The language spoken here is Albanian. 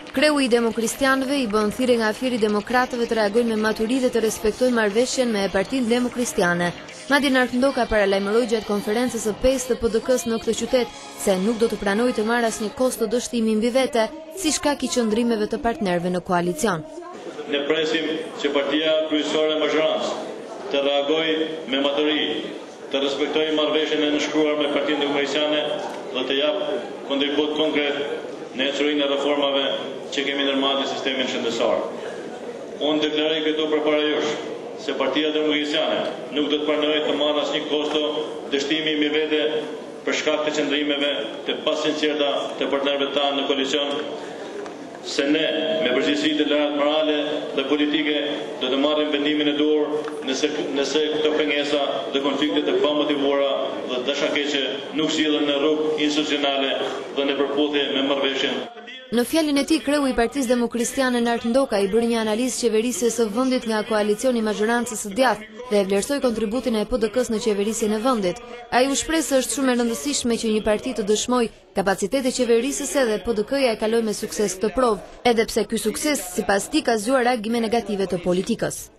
Kreu i Demokristianëve i bën thirrje nga Afiri Demokratëve të reagojnë me maturi dhe të respektojnë marrëveshjen me Partinë Demokristiane. Madje Nartëndoka paralajmëroi gjatë konferencës së 5 të PD-k-s në këtë qytet se nuk do të pranojë të marrë asnjë kosto dështimi mbi vete si shkak i qëndrimeve të partnerëve në koalicion. Ne presim që Partia Kryesore e Majorancës të reagojë me maturi, të respektojë marrëveshjen e nënshkruar me Partinë Demokratiane dhe të japë kontribut konkret në ecurinë e reformave që kemi ndërmarrë në sistemin shëndetësor. Unë deklaroj këtu përpara jush se Partia Demokratiane nuk do të pranojë të marrë asnjë kosto dështimi mbi vete për shkak të qëndrimeve të pasinqerta të partnerëve tanë në koalicion, se ne me përgjegjësi të lartë morale dhe politike do të marrim vendimin e duhur nëse këto pengesa dhe konfliktet e pamotivuara dhe dashakeqe nuk sillen në rrugë institucionale dhe në përputhje me marrëveshjen. Në fjalën e tij, kreu i Partisë Demokristiane Nartëndoka i bëri një analizë qeverisjes së vendit nga koalicioni Majorancës së djathtë dhe e vlerësoi kontributin e PD-k-s në qeverisjen e vendit. Ai u shpreh se është shumë e rëndësishme që një parti të dëshmojë kapacitetin qeverisëse dhe PD-k-ja e kaloi me sukses këtë provë, edhe pse ky sukses sipas tij ka zgjuar reagime negative të politikës.